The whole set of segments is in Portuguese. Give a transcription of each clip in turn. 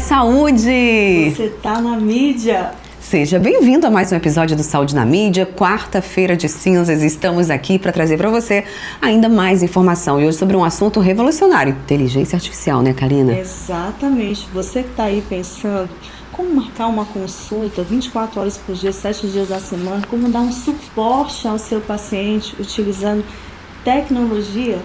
saúde! Você tá na mídia! Seja bem-vindo a mais um episódio do Saúde na Mídia, quarta-feira de cinzas. Estamos aqui para trazer para você ainda mais informação. E hoje sobre um assunto revolucionário, inteligência artificial, né, Karina? Exatamente. Você que está aí pensando como marcar uma consulta 24 horas por dia, 7 dias da semana, como dar um suporte ao seu paciente utilizando tecnologia,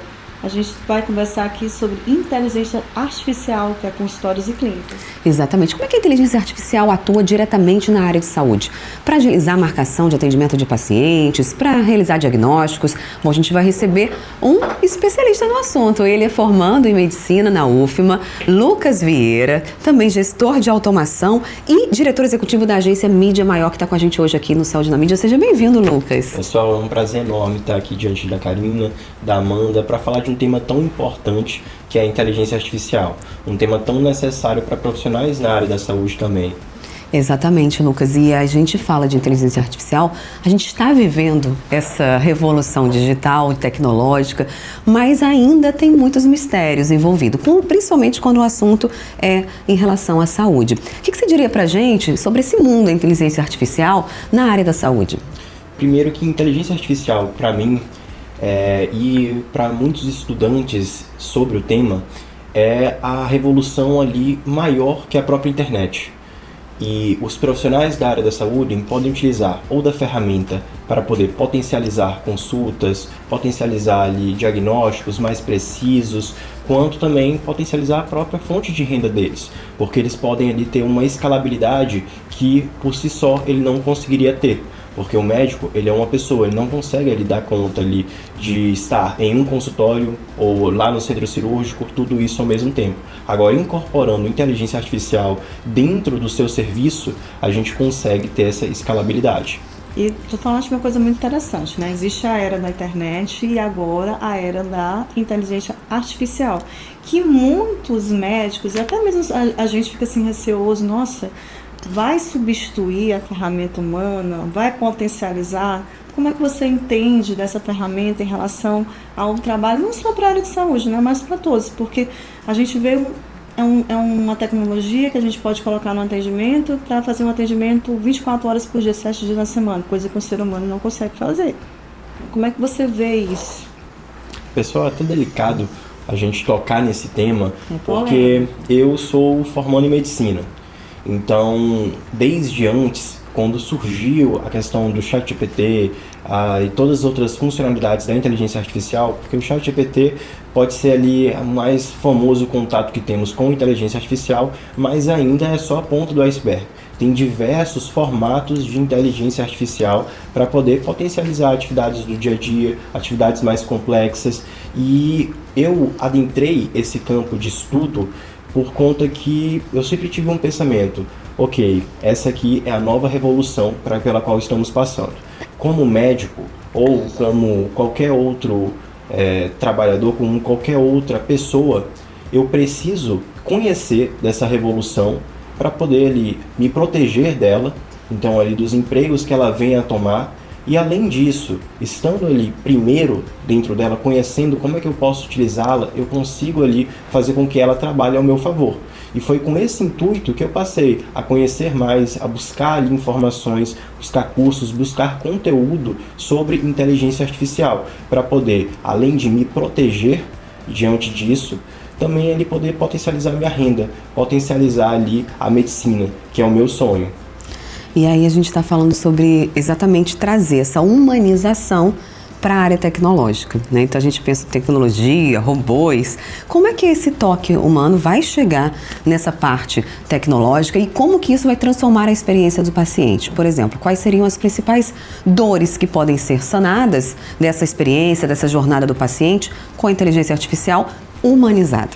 a gente vai conversar aqui sobre inteligência artificial para consultórios e clínicas. Exatamente. Como é que a inteligência artificial atua diretamente na área de saúde? Para agilizar a marcação de atendimento de pacientes, para realizar diagnósticos. Bom, a gente vai receber um especialista no assunto. Ele é formando em medicina na UFMA, Lucas Vieira, também gestor de automação e diretor executivo da agência Mídia Maior, que está com a gente hoje aqui no Saúde na Mídia. Seja bem-vindo, Lucas. Pessoal, é um prazer enorme estar aqui diante da Karina, da Amanda, para falar de um tema tão importante que é a inteligência artificial, um tema tão necessário para profissionais na área da saúde também. Exatamente, Lucas. E a gente fala de inteligência artificial, a gente está vivendo essa revolução digital, tecnológica, mas ainda tem muitos mistérios envolvidos, principalmente quando o assunto é em relação à saúde. O que você diria para a gente sobre esse mundo da inteligência artificial na área da saúde? Primeiro que inteligência artificial, para mim, e para muitos estudantes sobre o tema, é a revolução ali maior que a própria internet. E os profissionais da área da saúde podem utilizar ou da ferramenta para poder potencializar consultas, potencializar ali diagnósticos mais precisos, quanto também potencializar a própria fonte de renda deles, porque eles podem ali ter uma escalabilidade que por si só ele não conseguiria ter. Porque o médico, ele é uma pessoa, ele não consegue ali dar conta ali de estar em um consultório ou lá no centro cirúrgico, tudo isso ao mesmo tempo. Agora, incorporando inteligência artificial dentro do seu serviço, a gente consegue ter essa escalabilidade. E tu falaste uma coisa muito interessante, né? Existe a era da internet e agora a era da inteligência artificial, que muitos médicos, e até mesmo a gente fica assim receoso, nossa, vai substituir a ferramenta humana, vai potencializar? Como é que você entende dessa ferramenta em relação ao trabalho, não só para a área de saúde, né, mas para todos? Porque a gente vê uma tecnologia que a gente pode colocar no atendimento para fazer um atendimento 24 horas por dia, 7 dias na semana, coisa que o ser humano não consegue fazer. Como é que você vê isso? Pessoal, é até delicado a gente tocar nesse tema, porque eu sou formando em medicina. Então, desde antes, quando surgiu a questão do ChatGPT e todas as outras funcionalidades da inteligência artificial, porque o ChatGPT pode ser ali o mais famoso contato que temos com inteligência artificial, mas ainda é só a ponta do iceberg. Tem diversos formatos de inteligência artificial para poder potencializar atividades do dia a dia, atividades mais complexas, e eu adentrei esse campo de estudo por conta que eu sempre tive um pensamento, ok, essa aqui é a nova revolução pela qual estamos passando. Como médico ou como qualquer outro trabalhador, como qualquer outra pessoa, eu preciso conhecer dessa revolução para poder ali, me proteger dela, então ali dos empregos que ela vem a tomar. E além disso, estando ali primeiro dentro dela, conhecendo como é que eu posso utilizá-la, eu consigo ali fazer com que ela trabalhe ao meu favor. E foi com esse intuito que eu passei a conhecer mais, a buscar ali informações, buscar cursos, buscar conteúdo sobre inteligência artificial, para poder, além de me proteger diante disso, também ali poder potencializar minha renda, potencializar ali a medicina, que é o meu sonho. E aí a gente está falando sobre exatamente trazer essa humanização para a área tecnológica, né? Então a gente pensa em tecnologia, robôs. Como é que esse toque humano vai chegar nessa parte tecnológica e como que isso vai transformar a experiência do paciente? Por exemplo, quais seriam as principais dores que podem ser sanadas dessa experiência, dessa jornada do paciente com a inteligência artificial humanizada?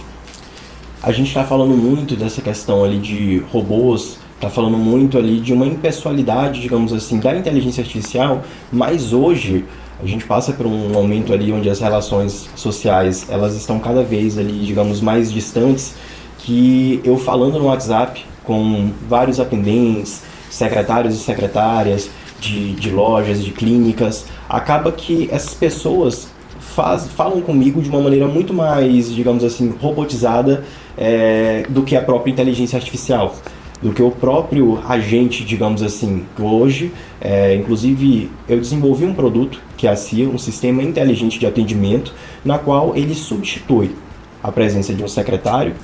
A gente está falando muito dessa questão ali de robôs, está falando muito ali de uma impessoalidade, digamos assim, da inteligência artificial, mas hoje a gente passa por um momento ali onde as relações sociais, elas estão cada vez ali, digamos, mais distantes, que eu falando no WhatsApp com vários atendentes, secretários e secretárias de lojas, de clínicas, acaba que essas pessoas falam comigo de uma maneira muito mais, digamos assim, robotizada do que a própria inteligência artificial, do que o próprio agente, digamos assim. Hoje, inclusive, eu desenvolvi um produto que é a CIA, um sistema inteligente de atendimento, na qual ele substitui a presença de um secretário,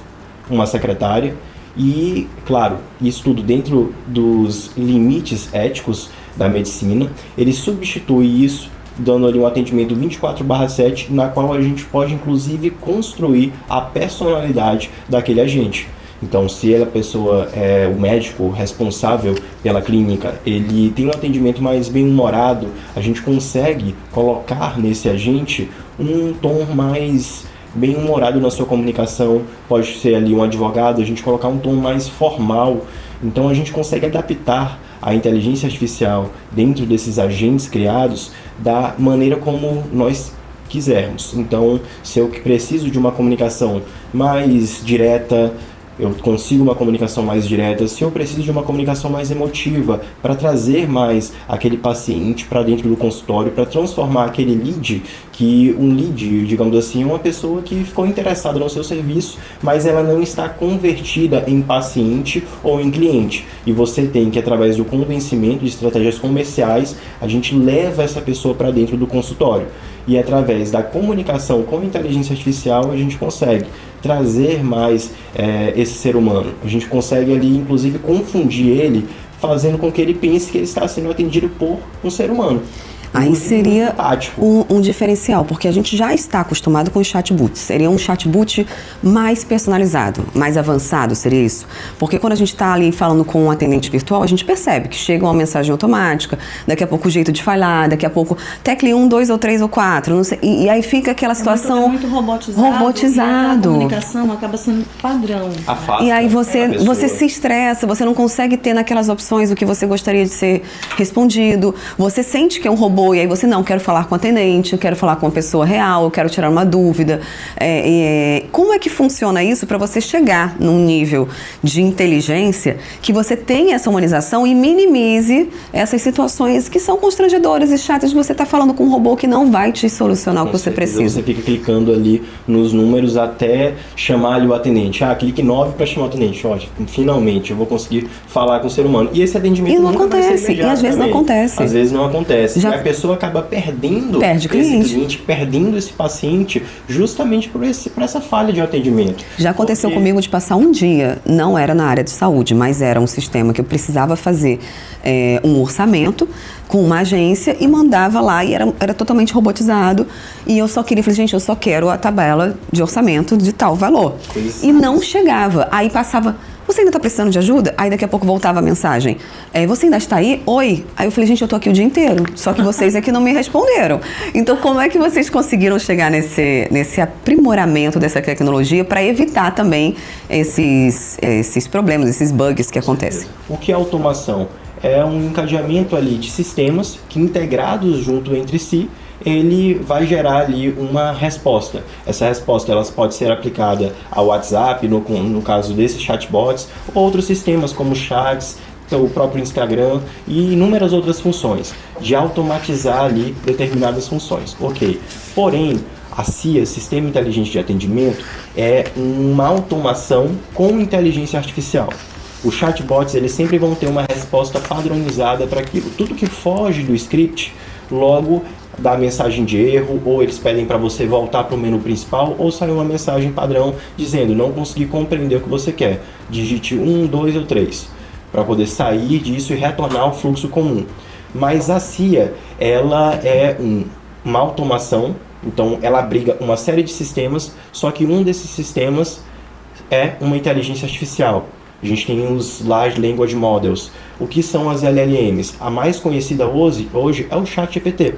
uma secretária, e, claro, isso tudo dentro dos limites éticos da medicina. Ele substitui isso, dando ali um atendimento 24/7, na qual a gente pode, inclusive, construir a personalidade daquele agente. Então, se a pessoa é o médico responsável pela clínica, ele tem um atendimento mais bem-humorado, a gente consegue colocar nesse agente um tom mais bem-humorado na sua comunicação. Pode ser ali um advogado, a gente colocar um tom mais formal. Então, a gente consegue adaptar a inteligência artificial dentro desses agentes criados da maneira como nós quisermos. Então, se eu preciso de uma comunicação mais direta, eu consigo uma comunicação mais direta. Se eu preciso de uma comunicação mais emotiva, para trazer mais aquele paciente para dentro do consultório, para transformar aquele lead, que um lead, digamos assim, é uma pessoa que ficou interessada no seu serviço, mas ela não está convertida em paciente ou em cliente. E você tem que, através do convencimento de estratégias comerciais, a gente leva essa pessoa para dentro do consultório. E através da comunicação com inteligência artificial, a gente consegue trazer mais esse ser humano. A gente consegue ali, inclusive, confundir ele, fazendo com que ele pense que ele está sendo atendido por um ser humano. Aí seria um diferencial, porque a gente já está acostumado com os chatbots. Seria um chatbot mais personalizado, mais avançado, seria isso? Porque quando a gente está ali falando com um atendente virtual, a gente percebe que chega uma mensagem automática, daqui a pouco o jeito de falar, daqui a pouco tecle 1, 2 ou 3 ou 4, não sei, e aí fica aquela situação muito robotizado. A comunicação acaba sendo padrão. E aí você se estressa, você não consegue ter naquelas opções o que você gostaria de ser respondido, você sente que é um robô. E aí você, não, quero falar com o atendente, eu quero falar com uma pessoa real, eu quero tirar uma dúvida. Como é que funciona isso para você chegar num nível de inteligência que você tenha essa humanização e minimize essas situações que são constrangedoras e chatas de você estar falando com um robô que não vai te solucionar o que você precisa. Você fica clicando ali nos números até chamar ali o atendente. Clique 9 para chamar o atendente. Ótimo, finalmente eu vou conseguir falar com o ser humano. E esse atendimento nunca vai ser imediato. E às vezes não acontece. Às vezes não acontece. A pessoa acaba perdendo esse cliente, perdendo esse paciente, justamente por essa falha de atendimento. Já aconteceu comigo de passar um dia, não era na área de saúde, mas era um sistema que eu precisava fazer um orçamento com uma agência e mandava lá, e era totalmente robotizado, e eu só queria, falei, gente, eu só quero a tabela de orçamento de tal valor. E não chegava, aí passava, você ainda está precisando de ajuda? Aí daqui a pouco voltava a mensagem, você ainda está aí? Oi? Aí eu falei, gente, eu estou aqui o dia inteiro, só que vocês aqui não me responderam. Então, como é que vocês conseguiram chegar nesse aprimoramento dessa tecnologia para evitar também esses problemas, esses bugs que acontecem? O que é automação? É um encadeamento ali de sistemas que, integrados junto entre si, ele vai gerar ali uma resposta. Essa resposta ela pode ser aplicada ao WhatsApp, no caso desses chatbots, ou outros sistemas como chats, o próprio Instagram e inúmeras outras funções, de automatizar ali determinadas funções. Ok, porém, a CIA, Sistema Inteligente de Atendimento, é uma automação com inteligência artificial. Os chatbots, eles sempre vão ter uma resposta padronizada para aquilo. Tudo que foge do script, logo dá mensagem de erro, ou eles pedem para você voltar para o menu principal, ou sai uma mensagem padrão dizendo, não consegui compreender o que você quer. Digite 1, 2 ou 3, para poder sair disso e retornar ao fluxo comum. Mas a CIA, ela é uma automação, então ela abriga uma série de sistemas, só que um desses sistemas é uma inteligência artificial. A gente tem os Large Language Models. O que são as LLMs? A mais conhecida hoje é o ChatGPT.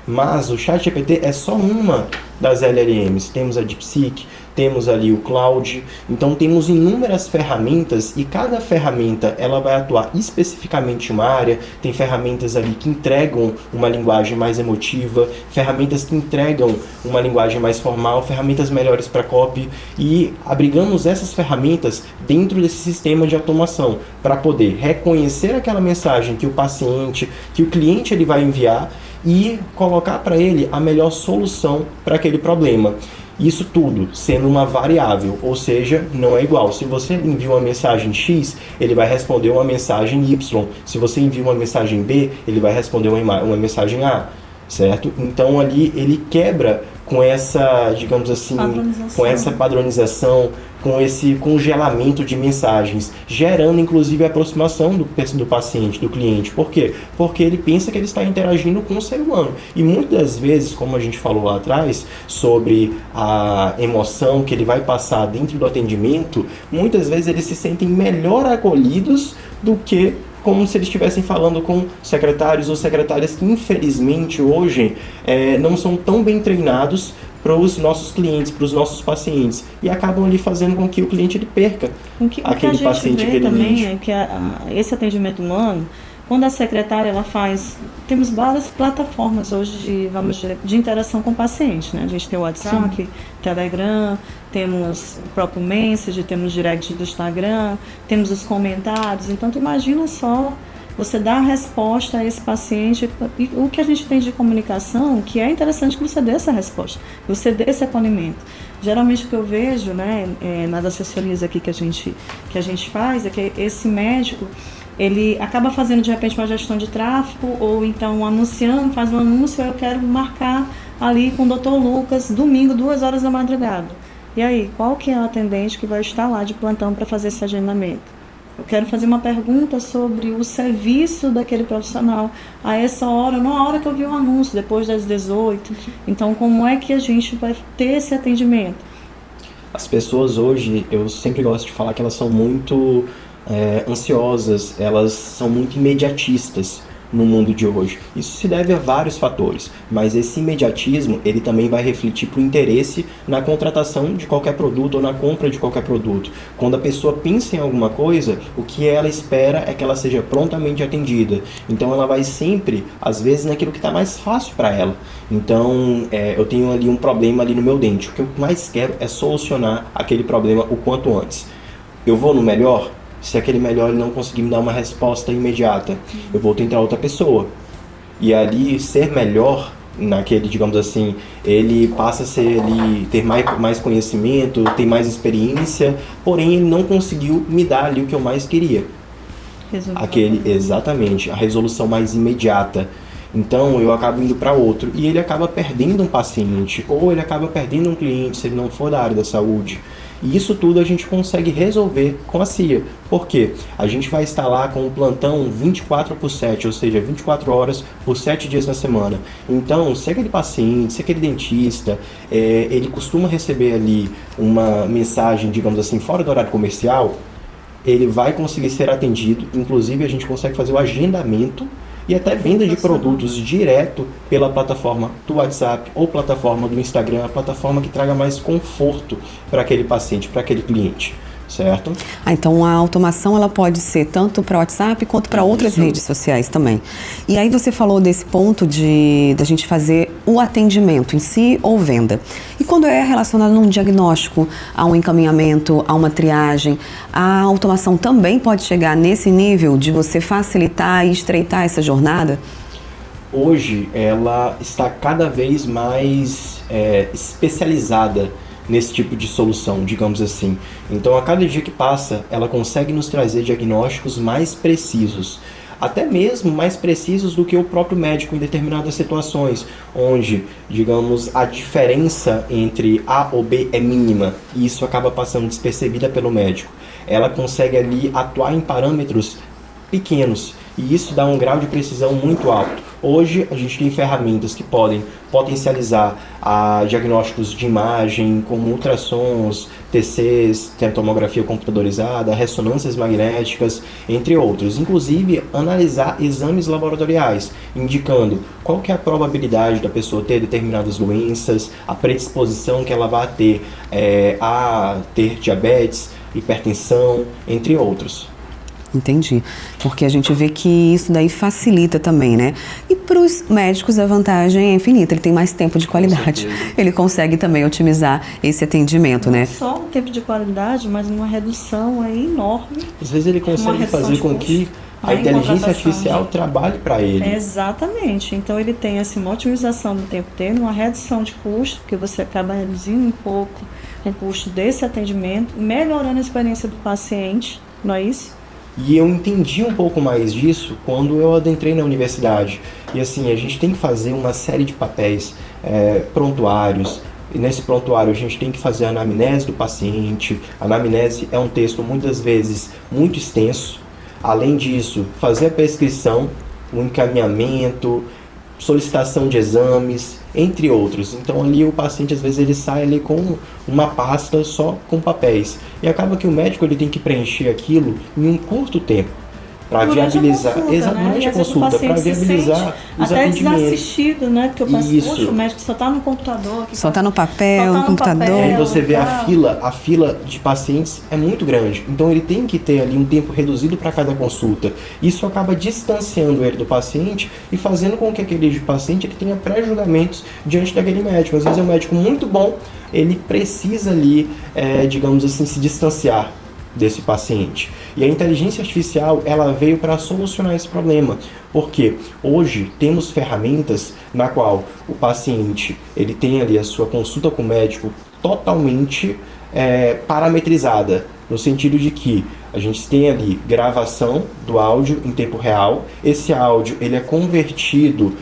Mas o ChatGPT é só uma das LLMs. Temos a DeepSeek, temos ali o Cloud. Então temos inúmeras ferramentas e cada ferramenta ela vai atuar especificamente em uma área. Tem ferramentas ali que entregam uma linguagem mais emotiva, ferramentas que entregam uma linguagem mais formal, ferramentas melhores para copy, e abrigamos essas ferramentas dentro desse sistema de automação para poder reconhecer aquela mensagem que o paciente, que o cliente ele vai enviar e colocar para ele a melhor solução para aquele problema. Isso tudo sendo uma variável, ou seja, não é igual. Se você envia uma mensagem X, ele vai responder uma mensagem Y. Se você envia uma mensagem B, ele vai responder uma mensagem A, certo? Então ali ele quebra com essa, digamos assim, com essa padronização, com esse congelamento de mensagens, gerando inclusive a aproximação do paciente, do cliente. Por quê? Porque ele pensa que ele está interagindo com o ser humano. E muitas das vezes, como a gente falou lá atrás, sobre a emoção que ele vai passar dentro do atendimento, muitas vezes eles se sentem melhor acolhidos do que como se eles estivessem falando com secretários ou secretárias que, infelizmente, hoje não são tão bem treinados para os nossos clientes, para os nossos pacientes, e acabam ali fazendo com que o cliente ele perca aquele paciente que ele também é que esse atendimento humano, quando a secretária ela faz, temos várias plataformas hoje de interação com o paciente, né? A gente tem o WhatsApp, sim, Telegram, temos o próprio Message, temos o direct do Instagram, temos os comentários. Então, tu imagina só você dar a resposta a esse paciente, e o que a gente tem de comunicação, que é interessante que você dê essa resposta, que você dê esse acolhimento. Geralmente o que eu vejo, né, nas assessorias aqui que a gente faz, é que esse médico, ele acaba fazendo de repente uma gestão de tráfego, ou então anunciando, faz um anúncio, eu quero marcar ali com o Dr. Lucas, domingo, 2 horas da madrugada. E aí, qual que é o atendente que vai estar lá de plantão para fazer esse agendamento? Eu quero fazer uma pergunta sobre o serviço daquele profissional a essa hora, não a hora que eu vi o anúncio, depois das 18. Então, como é que a gente vai ter esse atendimento? As pessoas hoje, eu sempre gosto de falar que elas são muito ansiosas, elas são muito imediatistas no mundo de hoje. Isso se deve a vários fatores, mas esse imediatismo, ele também vai refletir para o interesse na contratação de qualquer produto ou na compra de qualquer produto. Quando a pessoa pensa em alguma coisa, o que ela espera é que ela seja prontamente atendida. Então ela vai sempre, às vezes, naquilo que está mais fácil para ela. Então, eu tenho ali um problema ali no meu dente. O que eu mais quero é solucionar aquele problema o quanto antes. Eu vou no melhor? Se aquele melhor ele não conseguir me dar uma resposta imediata, eu vou tentar outra pessoa. E ali, ser melhor naquele, digamos assim, ele passa a ser ali, ter mais conhecimento, ter mais experiência, porém ele não conseguiu me dar ali o que eu mais queria. Exatamente, a resolução mais imediata. Então eu acabo indo para outro e ele acaba perdendo um paciente, ou ele acaba perdendo um cliente se ele não for da área da saúde. E isso tudo a gente consegue resolver com a CIA. Por quê? A gente vai estar lá com um plantão 24/7, ou seja, 24 horas por 7 dias na semana. Então, se aquele paciente, se aquele dentista, ele costuma receber ali uma mensagem, digamos assim, fora do horário comercial, ele vai conseguir ser atendido. Inclusive, a gente consegue fazer o agendamento e até venda de produtos direto pela plataforma do WhatsApp ou plataforma do Instagram, a plataforma que traga mais conforto para aquele paciente, para aquele cliente, certo? Então a automação ela pode ser tanto para o WhatsApp quanto para outras redes sociais também. E aí você falou desse ponto da gente fazer o atendimento em si ou venda. E quando é relacionado a um diagnóstico, a um encaminhamento, a uma triagem, a automação também pode chegar nesse nível de você facilitar e estreitar essa jornada? Hoje ela está cada vez mais especializada nesse tipo de solução, digamos assim. Então, a cada dia que passa, ela consegue nos trazer diagnósticos mais precisos, até mesmo mais precisos do que o próprio médico em determinadas situações, onde, digamos, a diferença entre A ou B é mínima, e isso acaba passando despercebida pelo médico. Ela consegue ali atuar em parâmetros pequenos, e isso dá um grau de precisão muito alto. Hoje a gente tem ferramentas que podem potencializar diagnósticos de imagem, como ultrassons, TCs, tomografia computadorizada, ressonâncias magnéticas, entre outros. Inclusive, analisar exames laboratoriais, indicando qual que é a probabilidade da pessoa ter determinadas doenças, a predisposição que ela vai ter a ter diabetes, hipertensão, entre outros. Entendi, porque a gente vê que isso daí facilita também, né? E para os médicos a vantagem é infinita, ele tem mais tempo de qualidade, ele consegue também otimizar esse atendimento, né? Não só um tempo de qualidade, mas uma redução aí enorme. Às vezes ele consegue fazer com que a inteligência artificial trabalhe para ele. Exatamente. Então ele tem assim, uma otimização do tempo dele, uma redução de custo, porque você acaba reduzindo um pouco o custo desse atendimento, melhorando a experiência do paciente, não é isso? E eu entendi um pouco mais disso quando eu adentrei na universidade. E assim, a gente tem que fazer uma série de papéis, prontuários. E nesse prontuário a gente tem que fazer a anamnese do paciente. A anamnese é um texto muitas vezes muito extenso. Além disso, fazer a prescrição, o encaminhamento, solicitação de exames, entre outros. Então ali o paciente às vezes ele sai ali com uma pasta só com papéis. E acaba que o médico ele tem que preencher aquilo em um curto tempo para viabilizar, durante a consulta, para viabilizar os até atendimentos. Desassistido, né? Porque eu passo, poxa, o médico só está no computador. Só está no papel, no computador. E aí você vê a fila de pacientes é muito grande. Então ele tem que ter ali um tempo reduzido para cada consulta. Isso acaba distanciando ele do paciente e fazendo com que aquele paciente ele tenha pré-julgamentos diante daquele médico. Às vezes é um médico muito bom, ele precisa ali, digamos assim, se distanciar desse paciente. E a inteligência artificial, ela veio para solucionar esse problema, porque hoje temos ferramentas na qual o paciente, ele tem ali a sua consulta com o médico totalmente parametrizada, no sentido de que a gente tem ali gravação do áudio em tempo real, esse áudio ele é convertido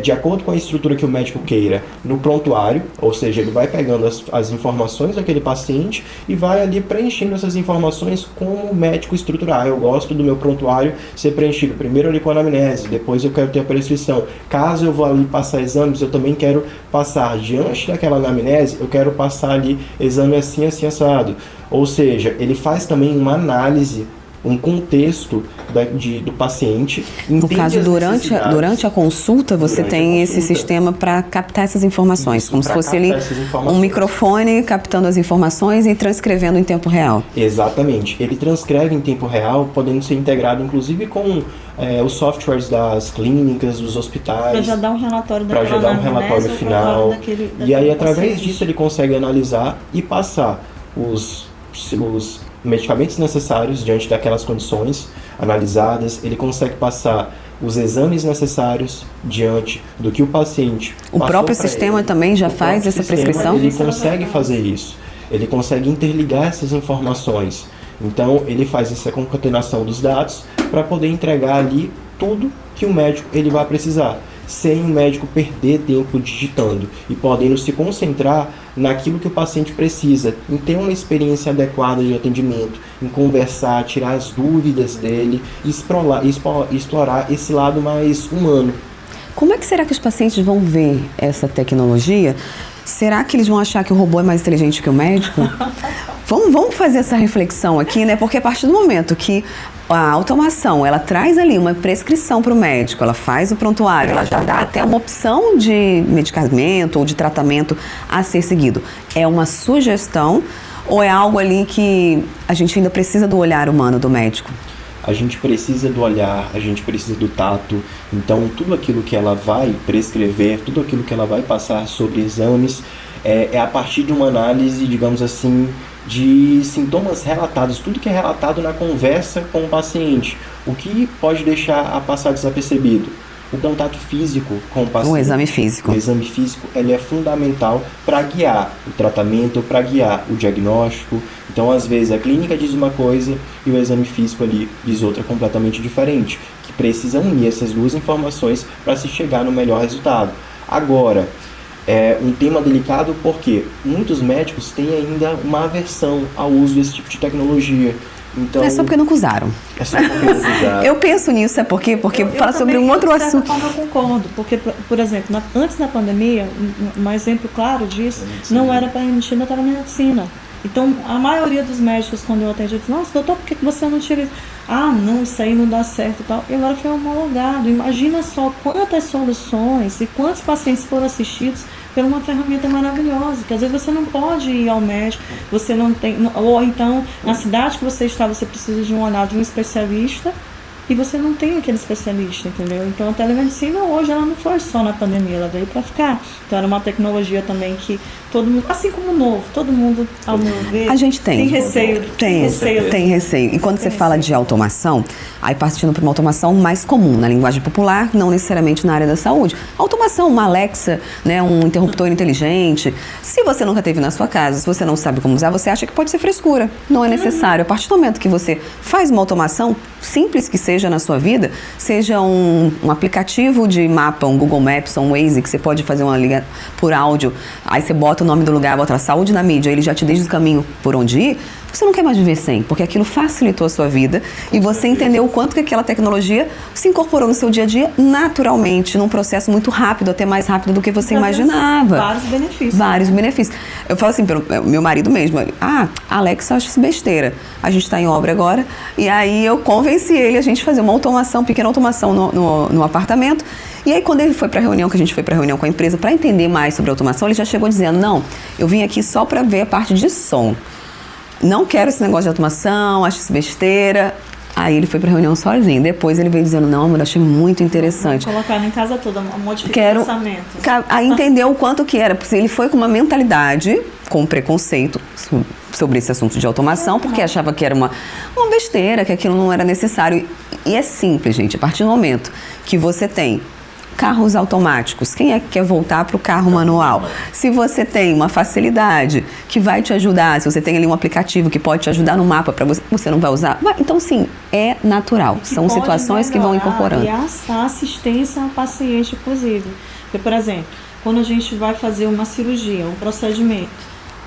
de acordo com a estrutura que o médico queira no prontuário, ou seja, ele vai pegando as informações daquele paciente e vai ali preenchendo essas informações como o médico estruturar. Eu gosto do meu prontuário ser preenchido primeiro ali com a anamnese, depois eu quero ter a prescrição. Caso eu vou ali passar exames, eu também quero passar diante daquela anamnese, eu quero passar ali exame assim, assim, assado. Ou seja, ele faz também uma análise, um contexto do paciente. No caso, durante a consulta, você tem esse sistema para captar essas informações, isso, como se fosse ali um microfone captando as informações e transcrevendo em tempo real. Exatamente. Ele transcreve em tempo real, podendo ser integrado inclusive com os softwares das clínicas, dos hospitais. Para já dar um relatório para já dar um relatório final. E aí, através disso, ele consegue analisar e passar os medicamentos necessários diante daquelas condições analisadas, ele consegue passar os exames necessários diante do que o paciente O próprio sistema também já faz essa prescrição? Ele consegue fazer isso, ele consegue interligar essas informações. Então ele faz essa concatenação dos dados para poder entregar ali tudo que o médico ele vai precisar, sem o médico perder tempo digitando e podendo se concentrar naquilo que o paciente precisa, em ter uma experiência adequada de atendimento, em conversar, tirar as dúvidas dele e explorar esse lado mais humano. Como é que será que os pacientes vão ver essa tecnologia? Será que eles vão achar que o robô é mais inteligente que o médico? Vamos fazer essa reflexão aqui, né? Porque a partir do momento que a automação, ela traz ali uma prescrição para o médico, ela faz o prontuário, ela já dá até uma opção de medicamento ou de tratamento a ser seguido. É uma sugestão ou é algo ali que a gente ainda precisa do olhar humano do médico? A gente precisa do olhar, a gente precisa do tato. Então, tudo aquilo que ela vai prescrever, tudo aquilo que ela vai passar sobre exames, é a partir de uma análise, digamos assim, de sintomas relatados, tudo que é relatado na conversa com o paciente. O que pode deixar a passar desapercebido? O contato físico com o paciente. O exame físico. O exame físico, ele é fundamental para guiar o tratamento, para guiar o diagnóstico. Então, às vezes, a clínica diz uma coisa e o exame físico ali diz outra completamente diferente, que precisa unir essas duas informações para se chegar no melhor resultado. Agora, é um tema delicado porque muitos médicos têm ainda uma aversão ao uso desse tipo de tecnologia. Então, é só porque nunca usaram. É só porque nunca usaram. Eu penso nisso, é porque fala sobre um outro assunto. De certa forma eu concordo, porque, por exemplo, antes da pandemia, um exemplo claro disso, não era permitida a telemedicina. Então, a maioria dos médicos, quando eu atendi, dizem, nossa, doutor, por que você não tira isso? Ah, não, isso aí não dá certo e tal. E agora foi homologado. Imagina só quantas soluções e quantos pacientes foram assistidos por uma ferramenta maravilhosa, que às vezes você não pode ir ao médico, você não tem, ou então, na cidade que você está, você precisa de um olhar de um especialista, e você não tem aquele especialista, entendeu? Então a telemedicina hoje ela não foi só na pandemia, ela veio para ficar. Então era uma tecnologia também que todo mundo, assim como o novo, todo mundo, ao meu ver, a gente tem receio. Tem receio. E quando você fala de automação, aí partindo para uma automação mais comum, na linguagem popular, não necessariamente na área da saúde. Automação, uma Alexa, né, um interruptor inteligente. Se você nunca teve na sua casa, se você não sabe como usar, você acha que pode ser frescura. Não é necessário. A partir do momento que você faz uma automação, simples que seja na sua vida, seja um aplicativo de mapa, um Google Maps, um Waze, que você pode fazer uma liga por áudio, aí você bota o nome do lugar, bota a saúde na mídia, ele já te diz o caminho por onde ir, você não quer mais viver sem, porque aquilo facilitou a sua vida e você entendeu o quanto que aquela tecnologia se incorporou no seu dia a dia naturalmente, num processo muito rápido, até mais rápido do que você imaginava. Vários benefícios. Eu falo assim, pelo meu marido mesmo, Alex, eu acho isso besteira. A gente está em obra agora, e aí eu convenci ele a gente fazer uma automação, pequena automação no apartamento. E aí quando ele foi para a reunião, que a gente foi para a reunião com a empresa, para entender mais sobre a automação, ele já chegou dizendo, não, eu vim aqui só para ver a parte de som. Não quero esse negócio de automação, acho isso besteira. Aí ele foi pra reunião sozinho. Depois ele veio dizendo, não, amor, achei muito interessante. Colocar em casa toda, modificar o pensamento. Aí entendeu o quanto que era. Porque ele foi com uma mentalidade, com preconceito sobre esse assunto de automação, porque achava que era uma besteira, que aquilo não era necessário. E é simples, gente. A partir do momento que você tem carros automáticos, quem é que quer voltar para o carro manual? Se você tem uma facilidade que vai te ajudar, se você tem ali um aplicativo que pode te ajudar no mapa para você não vai usar, então sim, é natural. São situações que vão incorporando. E a assistência ao paciente, inclusive. Porque, por exemplo, quando a gente vai fazer uma cirurgia, um procedimento,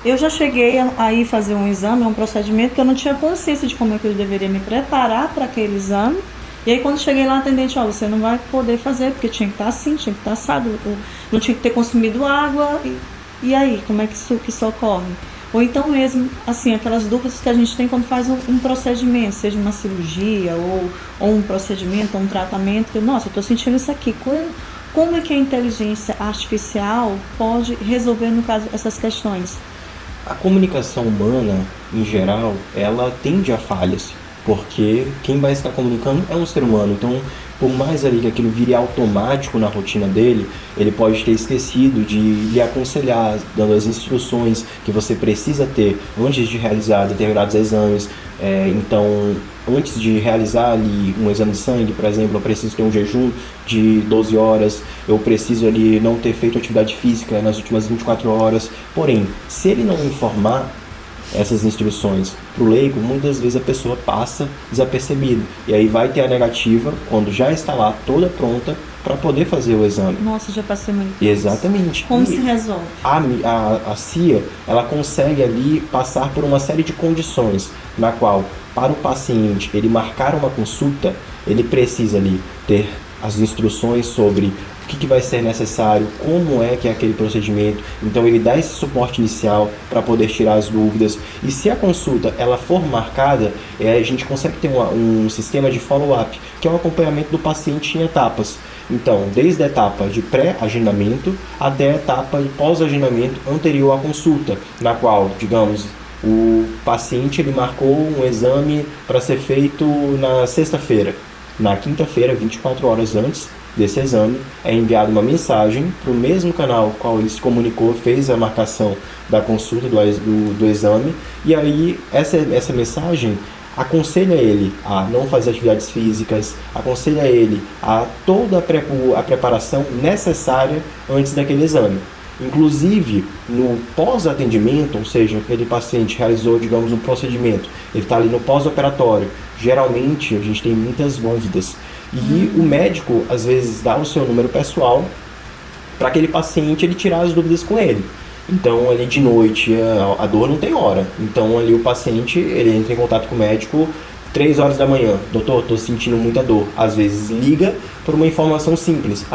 eu já cheguei a ir fazer um exame, um procedimento que eu não tinha consciência de como é que eu deveria me preparar para aquele exame. E aí quando cheguei lá, a atendente, você não vai poder fazer, porque tinha que estar assim, tinha que estar assado, não tinha que ter consumido água, e aí, como é que isso ocorre? Ou então mesmo, assim, aquelas dúvidas que a gente tem quando faz um procedimento, seja uma cirurgia, ou um procedimento, ou um tratamento, que, nossa, eu estou sentindo isso aqui, como é que a inteligência artificial pode resolver, no caso, essas questões? A comunicação humana, em geral, ela tende a falhas. Porque quem vai estar comunicando é um ser humano. Então, por mais ali que aquilo vire automático na rotina dele, ele pode ter esquecido de lhe aconselhar, dando as instruções que você precisa ter antes de realizar determinados exames. Então, antes de realizar ali um exame de sangue, por exemplo, eu preciso ter um jejum de 12 horas, eu preciso ali não ter feito atividade física nas últimas 24 horas. Porém, se ele não informar essas instruções para o leigo, muitas vezes a pessoa passa desapercebido. E aí vai ter a negativa quando já está lá toda pronta para poder fazer o exame. Nossa, já passei muito. Exatamente. Como se resolve? A CIA, ela consegue ali passar por uma série de condições, na qual, para o paciente, ele marcar uma consulta, ele precisa ali ter as instruções sobre o que vai ser necessário, como é que é aquele procedimento. Então ele dá esse suporte inicial para poder tirar as dúvidas. E se a consulta ela for marcada, a gente consegue ter um sistema de follow-up, que é o acompanhamento do paciente em etapas. Então, desde a etapa de pré-agendamento até a etapa de pós-agendamento anterior à consulta, na qual, digamos, o paciente ele marcou um exame para ser feito na sexta-feira. Na quinta-feira, 24 horas antes desse exame, é enviada uma mensagem para o mesmo canal qual ele se comunicou, fez a marcação da consulta do exame, e aí essa mensagem aconselha ele a não fazer atividades físicas, aconselha ele a toda a preparação necessária antes daquele exame. Inclusive, no pós-atendimento, ou seja, aquele paciente realizou, digamos, um procedimento, ele está ali no pós-operatório. Geralmente, a gente tem muitas dúvidas. E o médico, às vezes, dá o seu número pessoal para aquele paciente ele tirar as dúvidas com ele. Então, ali de noite, a dor não tem hora. Então, ali o paciente, ele entra em contato com o médico 3 horas da manhã. Doutor, estou sentindo muita dor. Às vezes, liga por uma informação simples.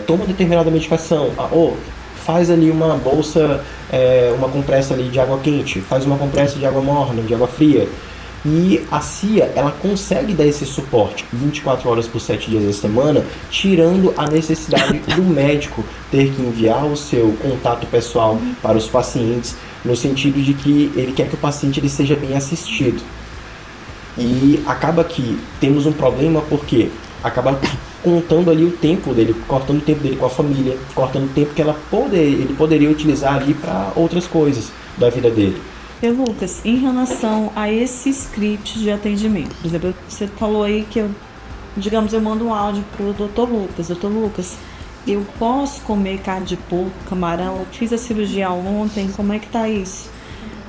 Toma determinada medicação. Faz ali uma bolsa, uma compressa ali de água quente, faz uma compressa de água morna, de água fria. E a CIA, ela consegue dar esse suporte 24 horas por 7 dias da semana, tirando a necessidade do médico ter que enviar o seu contato pessoal para os pacientes, no sentido de que ele quer que o paciente ele seja bem assistido. E acaba que temos um problema porque acaba contando ali o tempo dele, cortando o tempo dele com a família, cortando o tempo que ele poderia utilizar ali para outras coisas da vida dele. E Lucas, em relação a esse script de atendimento, por exemplo, você falou aí que eu mando um áudio para o Dr. Lucas, eu posso comer carne de porco, camarão, eu fiz a cirurgia ontem, como é que tá isso?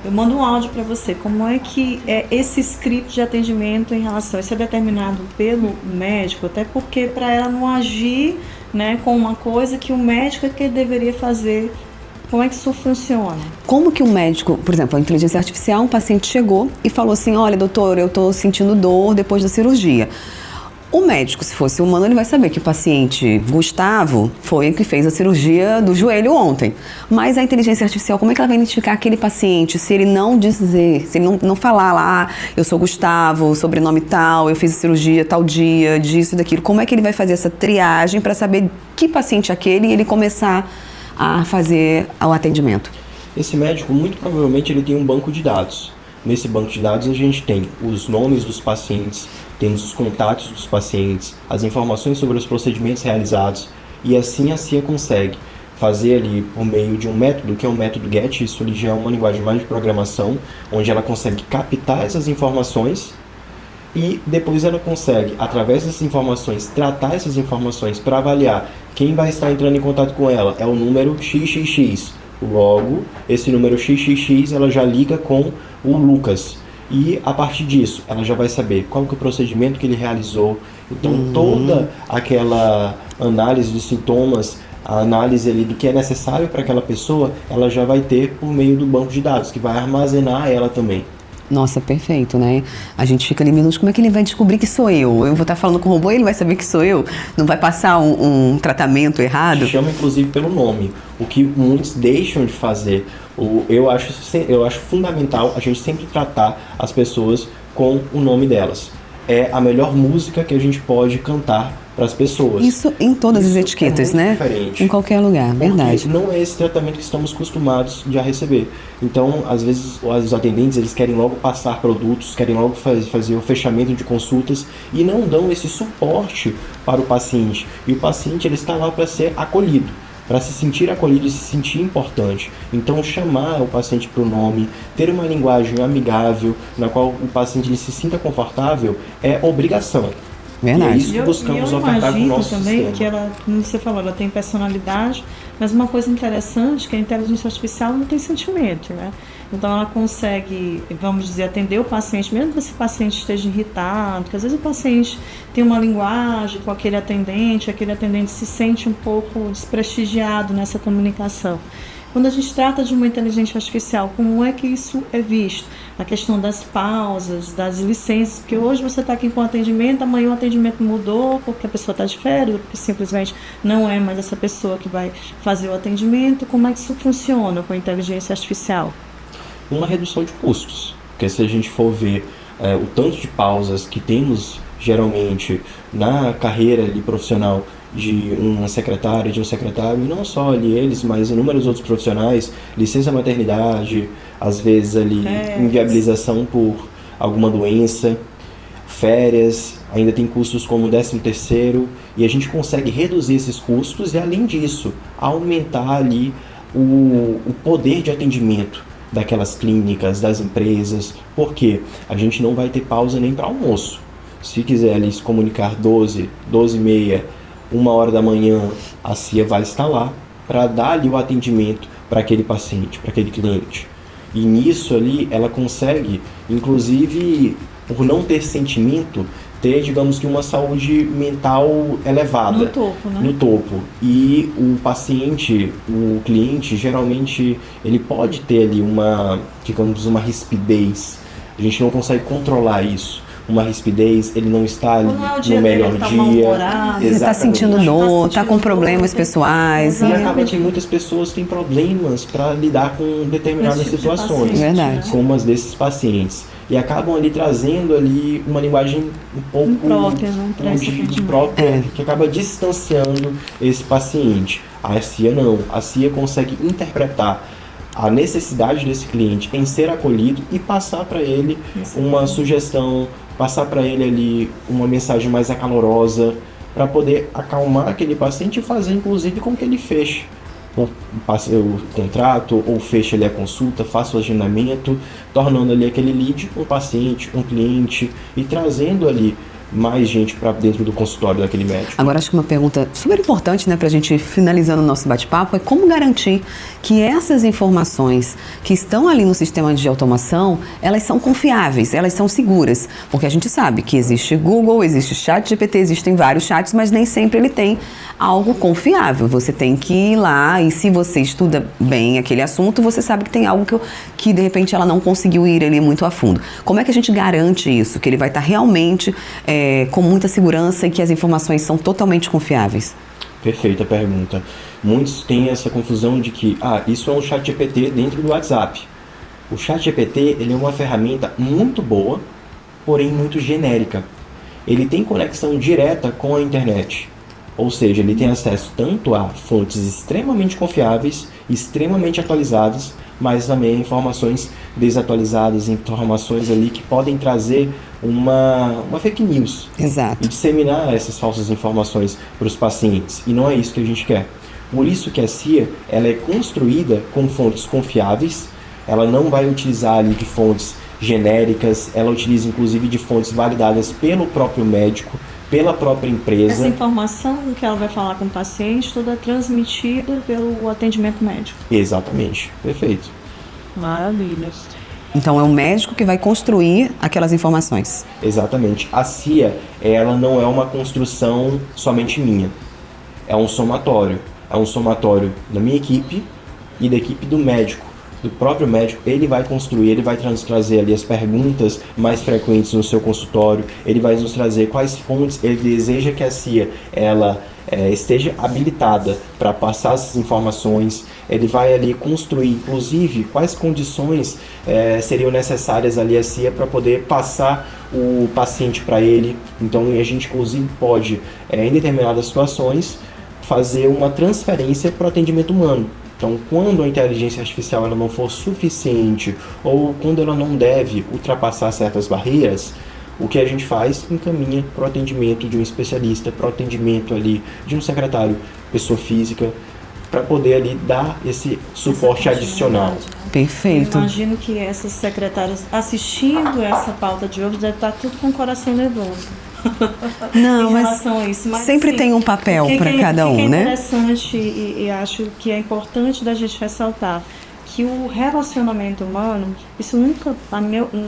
Eu mando um áudio para você, como é que é esse script de atendimento em relação, isso é determinado pelo médico, até porque para ela não agir, né, com uma coisa que o médico é que deveria fazer. Como é que isso funciona? Como que o médico, por exemplo, a inteligência artificial, um paciente chegou e falou assim, olha doutor, eu estou sentindo dor depois da cirurgia. O médico, se fosse humano, ele vai saber que o paciente Gustavo foi o que fez a cirurgia do joelho ontem. Mas a inteligência artificial, como é que ela vai identificar aquele paciente se ele não dizer, se ele não falar lá, eu sou Gustavo, sobrenome tal, eu fiz a cirurgia tal dia, disso e daquilo. Como é que ele vai fazer essa triagem para saber que paciente é aquele e ele começar a fazer o atendimento? Esse médico, muito provavelmente, ele tem um banco de dados. Nesse banco de dados a gente tem os nomes dos pacientes, temos os contatos dos pacientes, as informações sobre os procedimentos realizados, e assim a CIA consegue fazer ali por meio de um método, que é o método GET, isso ali já é uma linguagem mais de programação, onde ela consegue captar essas informações e depois ela consegue, através dessas informações, tratar essas informações para avaliar quem vai estar entrando em contato com ela. É o número XXX. Logo, esse número XXX ela já liga com o Lucas. E a partir disso, ela já vai saber qual que é o procedimento que ele realizou. Então, toda aquela análise dos sintomas, a análise ali do que é necessário para aquela pessoa, ela já vai ter por meio do banco de dados, que vai armazenar ela também. Nossa, perfeito, né? A gente fica ali minutos, como é que ele vai descobrir que sou eu? Eu vou estar falando com o robô e ele vai saber que sou eu? Não vai passar um tratamento errado? Chama inclusive pelo nome, o que muitos deixam de fazer. Eu acho fundamental a gente sempre tratar as pessoas com o nome delas. É a melhor música que a gente pode cantar para as pessoas. Isso em todas as etiquetas, né? Diferente. Em qualquer lugar, verdade. Porque não é esse tratamento que estamos acostumados a receber. Então, às vezes, os atendentes, eles querem logo passar produtos, querem logo fazer o fechamento de consultas e não dão esse suporte para o paciente. E o paciente, ele está lá para ser acolhido, para se sentir acolhido e se sentir importante. Então, chamar o paciente para o nome, ter uma linguagem amigável, na qual o paciente ele se sinta confortável, é obrigação. Verdade. E é isso que buscamos ofertar com o nosso também sistema. que ela, como você falou, ela tem personalidade, mas uma coisa interessante é que a inteligência artificial não tem sentimento, né? Então ela consegue, vamos dizer, atender o paciente, mesmo que esse paciente esteja irritado, porque às vezes o paciente tem uma linguagem com aquele atendente se sente um pouco desprestigiado nessa comunicação. Quando a gente trata de uma inteligência artificial, como é que isso é visto? A questão das pausas, das licenças, porque hoje você está aqui com atendimento, amanhã o atendimento mudou porque a pessoa está de férias, porque simplesmente não é mais essa pessoa que vai fazer o atendimento. Como é que isso funciona com a inteligência artificial? Uma redução de custos, porque se a gente for ver o tanto de pausas que temos geralmente na carreira ali, profissional de uma secretária, de um secretário, e não só ali eles, mas inúmeros outros profissionais, licença maternidade, às vezes ali inviabilização por alguma doença, férias, ainda tem custos como 13º, e a gente consegue reduzir esses custos e, além disso, aumentar ali o poder de atendimento daquelas clínicas, das empresas, porque a gente não vai ter pausa nem para almoço. Se quiser ali se comunicar 12h30, 1h da manhã, a CIA vai estar lá para dar ali o atendimento para aquele paciente, para aquele cliente. E nisso ali ela consegue, inclusive, por não ter sentimento, ter, digamos que, uma saúde mental elevada. No topo, né? No topo. E o paciente, o cliente, geralmente, ele pode ter ali uma rispidez. A gente não consegue controlar isso. Uma rispidez, ele não está ali no melhor dia. Ele está sentindo dor, está com problemas pessoais. E acaba que muitas pessoas têm problemas para lidar com determinadas situações, verdade, como as desses pacientes. E acabam ali trazendo ali uma linguagem um pouco própria, que acaba distanciando esse paciente. A CIA não. A CIA consegue interpretar a necessidade desse cliente em ser acolhido e passar para ele uma sugestão, passar para ele ali uma mensagem mais acalorosa, para poder acalmar aquele paciente e fazer, inclusive, com que ele feche o contrato ou feche ali a consulta, faça o agendamento, tornando ali aquele lead um paciente, um cliente e trazendo ali mais gente para dentro do consultório daquele médico. Agora, acho que uma pergunta super importante, né, para a gente ir finalizando o nosso bate-papo é como garantir que essas informações que estão ali no sistema de automação, elas são confiáveis, elas são seguras, porque a gente sabe que existe Google, existe ChatGPT, existem vários chats, mas nem sempre ele tem algo confiável. Você tem que ir lá e se você estuda bem aquele assunto, você sabe que tem algo que de repente ela não conseguiu ir ali muito a fundo. Como é que a gente garante isso? Que ele vai estar realmente com muita segurança e que as informações são totalmente confiáveis? Perfeita pergunta. Muitos têm essa confusão de que, isso é um chat GPT dentro do WhatsApp. O chat GPT, ele é uma ferramenta muito boa, porém muito genérica. Ele tem conexão direta com a internet. Ou seja, ele tem acesso tanto a fontes extremamente confiáveis, extremamente atualizadas, mas também a informações desatualizadas, informações ali que podem trazer uma fake news. Exato. E disseminar essas falsas informações para os pacientes. E não é isso que a gente quer. Por isso que a CIA ela é construída com fontes confiáveis, ela não vai utilizar ali de fontes genéricas, ela utiliza inclusive de fontes validadas pelo próprio médico, pela própria empresa. Essa informação que ela vai falar com o paciente, toda é transmitida pelo atendimento médico. Exatamente, perfeito. Maravilha. Então é o médico que vai construir aquelas informações. Exatamente. A CIA, ela não é uma construção somente minha. É um somatório. É um somatório da minha equipe e da equipe do médico. Do próprio médico, ele vai construir, ele vai trazer ali as perguntas mais frequentes no seu consultório, ele vai nos trazer quais fontes ele deseja que a CIA ela esteja habilitada para passar essas informações, ele vai ali construir, inclusive, quais condições seriam necessárias ali a CIA para poder passar o paciente para ele. Então, a gente, inclusive, pode, em determinadas situações, fazer uma transferência para o atendimento humano. Então, quando a inteligência artificial ela não for suficiente ou quando ela não deve ultrapassar certas barreiras, o que a gente faz? Encaminha para o atendimento de um especialista, para o atendimento ali de um secretário, pessoa física, para poder ali dar esse suporte adicional. Perfeito. Eu imagino que essas secretárias assistindo essa pauta de hoje devem estar tudo com o coração nervoso. Não, em mas relação a isso. Mas, sempre sim, tem um papel para cada um, né? É interessante e acho que é importante da gente ressaltar que o relacionamento humano, isso nunca,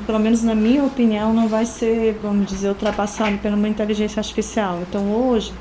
pelo menos na minha opinião, não vai ser, vamos dizer, ultrapassado por uma inteligência artificial. Então hoje,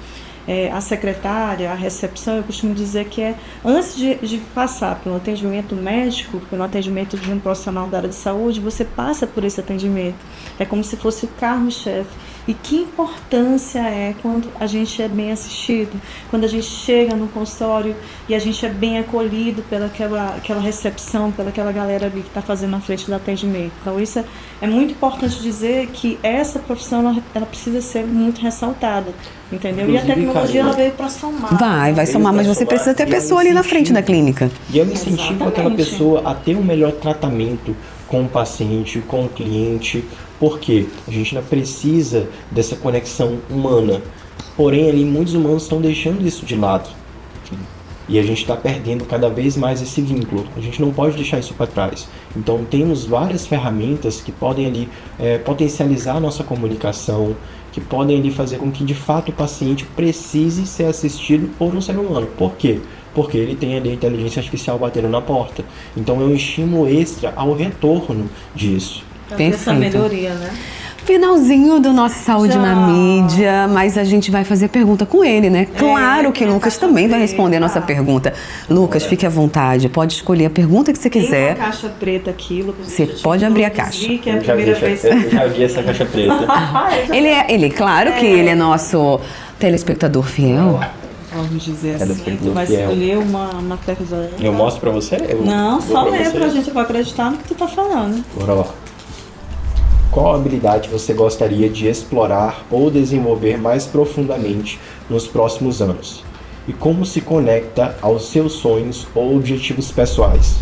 a secretária, a recepção, eu costumo dizer que antes de passar pelo atendimento médico, pelo atendimento de um profissional da área de saúde, você passa por esse atendimento. É como se fosse o carro-chefe. E que importância é quando a gente é bem assistido, quando a gente chega no consultório e a gente é bem acolhido pela aquela recepção, pela aquela galera ali que está fazendo na frente do atendimento. Então isso é muito importante dizer que essa profissão ela precisa ser muito ressaltada, entendeu? Inclusive, e a tecnologia ela veio para somar. Vai somar, mas você precisa ter a pessoa ali na frente da clínica. E eu incentivo aquela pessoa a ter um melhor tratamento com o paciente, com o cliente, porque a gente ainda precisa dessa conexão humana. Porém, ali muitos humanos estão deixando isso de lado. E a gente está perdendo cada vez mais esse vínculo. A gente não pode deixar isso para trás. Então, temos várias ferramentas que podem ali potencializar a nossa comunicação, que podem ali fazer com que, de fato, o paciente precise ser assistido por um ser humano. Por quê? Porque ele tem ali a inteligência artificial batendo na porta. Então, é um estímulo extra ao retorno disso. Essa melhoria, né? Finalzinho do nosso Saúde na Mídia, mas a gente vai fazer pergunta com ele, né? Claro que Lucas também vai responder a nossa pergunta. Lucas, fique à vontade, pode escolher a pergunta que você quiser. Tem uma caixa preta aqui, Lucas. Você pode abrir a caixa. Que é a primeira vez. Eu já vi essa caixa preta. Claro que ele é nosso telespectador fiel. Vamos dizer assim, tu vai escolher uma pergunta. Eu mostro pra você? Não, só lê pra gente acreditar no que tu tá falando. Bora lá. Qual habilidade você gostaria de explorar ou desenvolver mais profundamente nos próximos anos? E como se conecta aos seus sonhos ou objetivos pessoais?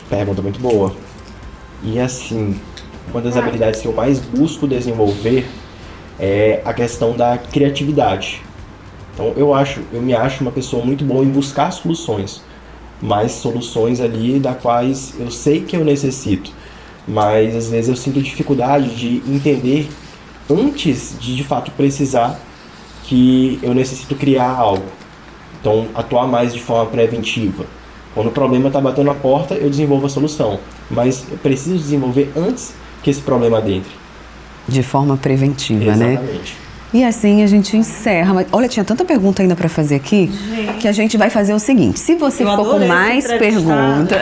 Pergunta muito boa. E assim, uma das habilidades que eu mais busco desenvolver é a questão da criatividade. Então eu me acho uma pessoa muito boa em buscar soluções, mas soluções ali da quais eu sei que eu necessito, mas às vezes eu sinto dificuldade de entender antes de fato precisar que eu necessito criar algo. Então atuar mais de forma preventiva. Quando o problema está batendo a porta, eu desenvolvo a solução, mas eu preciso desenvolver antes que esse problema adentre. De forma preventiva, né? Exatamente. E assim a gente encerra. Mas, olha, tinha tanta pergunta ainda para fazer aqui, que a gente vai fazer o seguinte. Se você ficou com mais perguntas...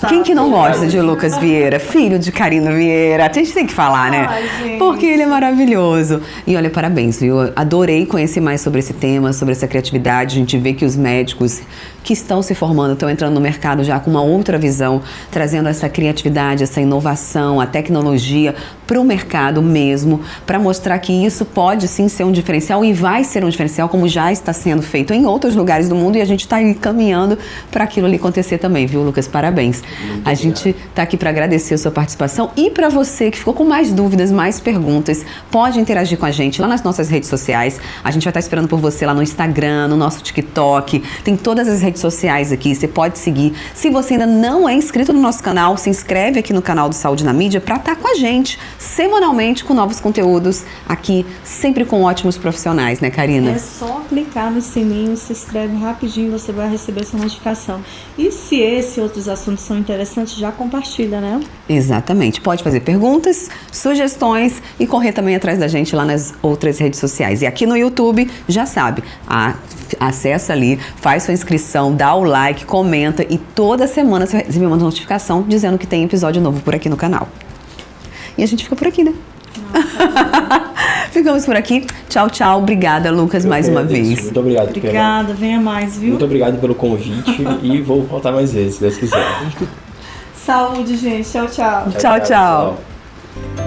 quem que não gosta de Lucas Vieira? Filho de Karina Vieira. A gente tem que falar, né? Ai, porque ele é maravilhoso. E olha, parabéns, viu? Adorei conhecer mais sobre esse tema, sobre essa criatividade. A gente vê que os médicos que estão se formando, estão entrando no mercado já com uma outra visão, trazendo essa criatividade, essa inovação, a tecnologia para o mercado mesmo, para mostrar que isso pode sim ser um diferencial e vai ser um diferencial, como já está sendo feito em outros lugares do mundo, e a gente está caminhando para aquilo ali acontecer também, viu, Lucas? Parabéns. A gente está aqui para agradecer a sua participação, e para você que ficou com mais dúvidas, mais perguntas, pode interagir com a gente lá nas nossas redes sociais. A gente vai estar esperando por você lá no Instagram, no nosso TikTok, tem todas as redes sociais aqui, você pode seguir. Se você ainda não é inscrito no nosso canal, se inscreve aqui no canal do Saúde na Mídia para estar com a gente semanalmente com novos conteúdos aqui, sempre com ótimos profissionais, né, Karina? É só clicar no sininho, se inscreve rapidinho, você vai receber essa notificação. E se esse e outros assuntos são interessantes, já compartilha, né? Exatamente. Pode fazer perguntas, sugestões e correr também atrás da gente lá nas outras redes sociais. E aqui no YouTube, já sabe, acessa ali, faz sua inscrição, dá o like, comenta, e toda semana você recebe uma notificação dizendo que tem episódio novo por aqui no canal. E a gente fica por aqui, né? Ficamos por aqui. Tchau, tchau. Obrigada, Lucas, mais uma vez. Muito obrigado. Obrigada, venha mais, viu? Muito obrigado pelo convite e vou voltar mais vezes, se Deus quiser. Saúde, gente. Tchau, tchau. Tchau, tchau.